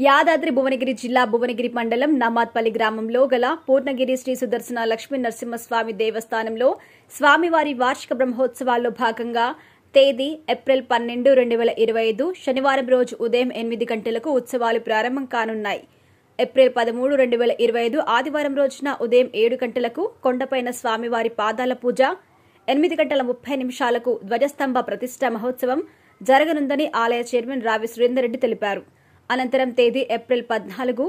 యాదాద్రి భువనగిరి జిల్లా భువనగిరి మండలం నమాద్పల్లి గ్రామంలో గల పూర్ణగిరి శ్రీ సుదర్శన లక్ష్మీ నరసింహస్వామి దేవస్థానంలో స్వామివారి వార్షిక బ్రహ్మోత్సవాల్లో భాగంగా తేదీ ఏప్రిల్ 12, 2025 శనివారం రోజు ఉదయం 8 గంటలకు ఉత్సవాలు ప్రారంభం కానున్నాయి. ఏప్రిల్ 13, 2025 ఆదివారం రోజున ఉదయం 7 గంటలకు కొండపైన స్వామివారి పాదాల పూజ, 8:30 ధ్వజస్తంభ ప్రతిష్ఠ మహోత్సవం జరగనుందని ఆలయ చైర్మన్ రావి సురేందర్ రెడ్డి తెలిపారు. అనంతరం తేదీ ఏప్రిల్ 14,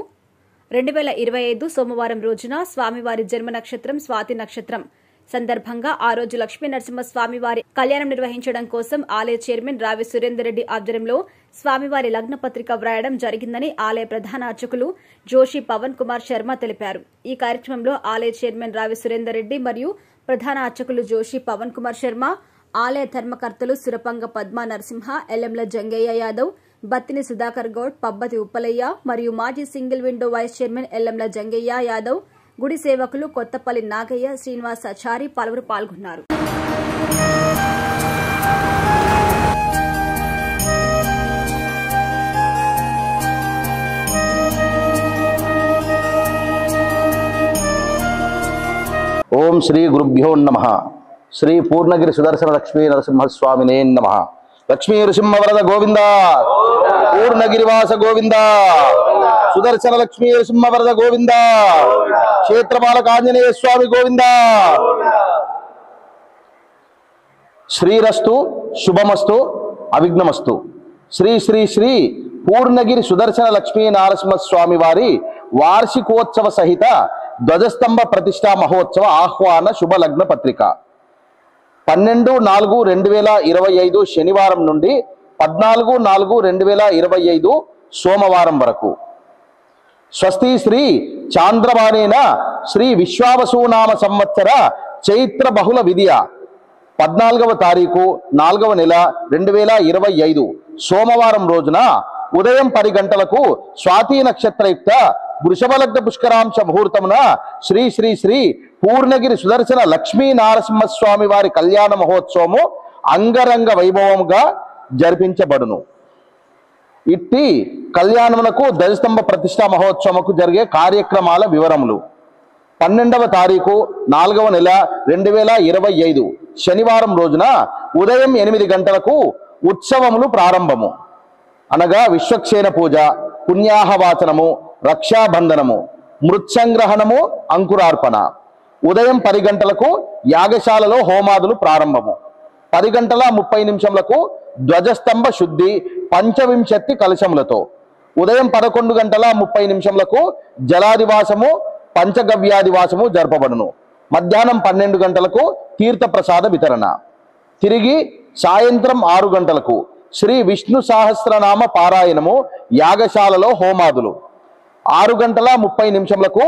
2025 సోమవారం రోజున స్వామివారి జన్మ నక్షత్రం స్వాతి నక్షత్రం సందర్భంగా ఆ రోజు లక్ష్మీ నరసింహస్వామివారి కళ్యాణం నిర్వహించడం కోసం ఆలయ చైర్మన్ రావి సురేందర్ రెడ్డి ఆధ్వర్యంలో స్వామివారి లగ్న పత్రిక వ్రాయడం జరిగిందని ఆలయ ప్రధాన అర్చకులు జోషి పవన్ కుమార్ శర్మ తెలిపారు. ఈ కార్యక్రమంలో ఆలయ చైర్మన్ రావి సురేందర్ రెడ్డి మరియు ప్రధాన అర్చకులు జోషి పవన్ కుమార్ శర్మ, ఆలయ ధర్మకర్తలు సురపంగ పద్మ నరసింహ, ఎల్లంల జంగయ్య యాదవ్, బత్తిని సుధాకర్ గౌడ్, పబ్బతి ఉప్పలయ్య మరియు మాజీ single window vice chairman Ellamla Jangaiah Yadav, గుడి సేవకులు కొత్తపల్లి నాగయ్య, శ్రీనివాసాచారి పలువురు పాల్గొన్నారు. ఓం శ్రీ గురుభ్యో నమః. శ్రీ పూర్ణగిరి సుదర్శన లక్ష్మీ నరసింహస్వామినే నమః. లక్ష్మీ నృసింహ వరద గోవింద, పూర్ణగిరివాస గోవింద, సుదర్శన లక్ష్మీ నృసింహ వరద గోవింద, క్షేత్రపాలక ఆంజనేయ స్వామి గోవింద. శ్రీరస్తు శుభమస్తు అవిఘ్నమస్తు. శ్రీ శ్రీ శ్రీ పూర్ణగిరి సుదర్శన లక్ష్మీ నరసింహస్వామి వారి వార్షికోత్సవ సహిత ధ్వజస్తంభ ప్రతిష్టా మహోత్సవ ఆహ్వాన శుభలగ్న పత్రిక 12/4/2025 శనివారం నుండి 14/4/2025 సోమవారం వరకు. స్వస్తి శ్రీ చాంద్రమానేన శ్రీ విశ్వావసునామ సంవత్సర చైత్ర బహుళ విధియ 14వ తారీఖు 4వ నెల 2025 సోమవారం రోజున ఉదయం 10 గంటలకు స్వాతి నక్షత్రయుక్త వృషభలగ్న పుష్కరాంశ ముహూర్తమున శ్రీ శ్రీ శ్రీ పూర్ణగిరి సుదర్శన లక్ష్మీ నరసింహస్వామి వారి కళ్యాణ మహోత్సవము అంగరంగ వైభవముగా జరిపించబడును. ఇట్టి కళ్యాణమునకు ధ్వజస్తంభ ప్రతిష్టా మహోత్సవముకు జరిగే కార్యక్రమాల వివరములు. 12వ తారీఖు 4వ నెల 2025 శనివారం రోజున ఉదయం 8 గంటలకు ఉత్సవములు ప్రారంభము అనగా విశ్వక్షేణ పూజ, పుణ్యాహవాచనము, రక్షాబంధనము, మృత్సంగ్రహణము, అంకురార్పణ. ఉదయం 10 గంటలకు యాగశాలలో హోమాదులు ప్రారంభము. 10:30 ధ్వజస్తంభ శుద్ధి పంచవింశతి కలశములతో. ఉదయం 11:30 జలాదివాసము, పంచగవ్యాదివాసము జరపబడును. మధ్యాహ్నం 12 గంటలకు తీర్థప్రసాద వితరణ. తిరిగి సాయంత్రం 6 గంటలకు శ్రీ విష్ణు సహస్రనామ పారాయణము, యాగశాలలో హోమాదులు. 6:30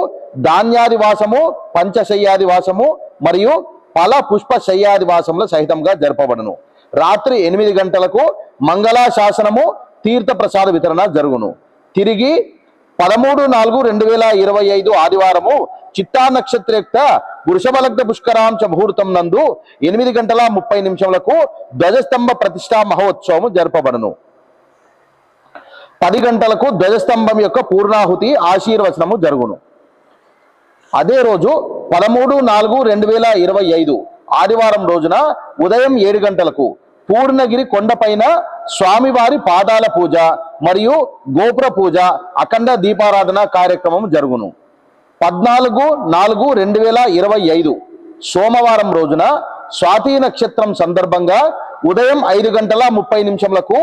ధాన్యాదివాసము, పంచశయ్యాదివాసము మరియు ఫల పుష్ప శయ్యాదివాసముల సహితంగా జరపబడును. రాత్రి 8 గంటలకు మంగళాశాసనము, తీర్థప్రసాద వితరణ జరుగును. తిరిగి 13/4/2025 ఆదివారము చిత్తా నక్షత్రయుక్త వృషభలగ్న పుష్కరాంశ ముహూర్తం నందు 8:30 ధ్వజస్తంభ ప్రతిష్టా మహోత్సవము జరపబడును. 10 గంటలకు ధ్వజస్తంభం యొక్క పూర్ణాహుతి ఆశీర్వచనము జరుగును. అదే రోజు 13/4/2025 ఆదివారం రోజున ఉదయం 7 గంటలకు పూర్ణగిరి కొండపైన స్వామివారి పాదాల పూజ మరియు గోపుర పూజ, అఖండ దీపారాధన కార్యక్రమం జరుగును. 14/4/2025 సోమవారం రోజున స్వాతి నక్షత్రం సందర్భంగా ఉదయం 5:30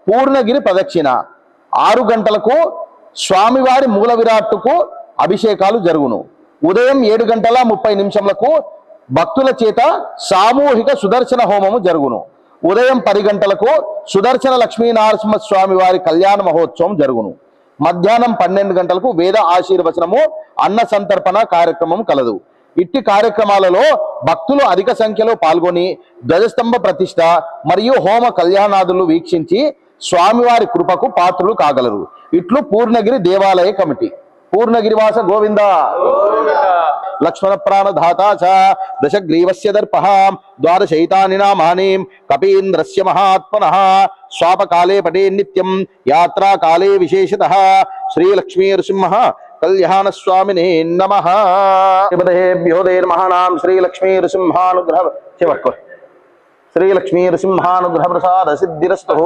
పూర్ణగిరి ప్రదక్షిణ, 6 గంటలకు స్వామివారి మూల విరాట్టుకు అభిషేకాలు జరుగును. ఉదయం 7:30 భక్తుల చేత సామూహిక సుదర్శన హోమము జరుగును. ఉదయం 10 గంటలకు సుదర్శన లక్ష్మీ నరసింహస్వామి వారి కళ్యాణ మహోత్సవం జరుగును. మధ్యాహ్నం 12 గంటలకు వేద ఆశీర్వచనము, అన్న సంతర్పణ కార్యక్రమం కలదు. ఇట్టి కార్యక్రమాలలో భక్తులు అధిక సంఖ్యలో పాల్గొని ధ్వజస్తంభ ప్రతిష్ట మరియు హోమ కళ్యాణాదులు వీక్షించి స్వామివారి కృపకు పాత్రులు కాగలరు. ఇట్లు పూర్ణగిరి దేవాలయ కమిటీ. పూర్ణగిరివాస గోవింద. లక్ష్మణ ప్రాణధాతా చ దశగ్రీవస్య దర్పః ద్వాదశైతాని నామాని కపీంద్రస్య మహాత్మనః స్వాపకాలే పటే నిత్యం యాత్రాకాలే విశేషతః శ్రీలక్ష్మీ నృసింహ కళ్యాణ స్వామినే నమః. దేవదేభ్యో దేర్మహానాం శ్రీలక్ష్మీ నృసింహానుగ్రహ శ్రీలక్ష్మీ నృసింహానుగ్రహ ప్రసాద సిద్ధిరస్తు.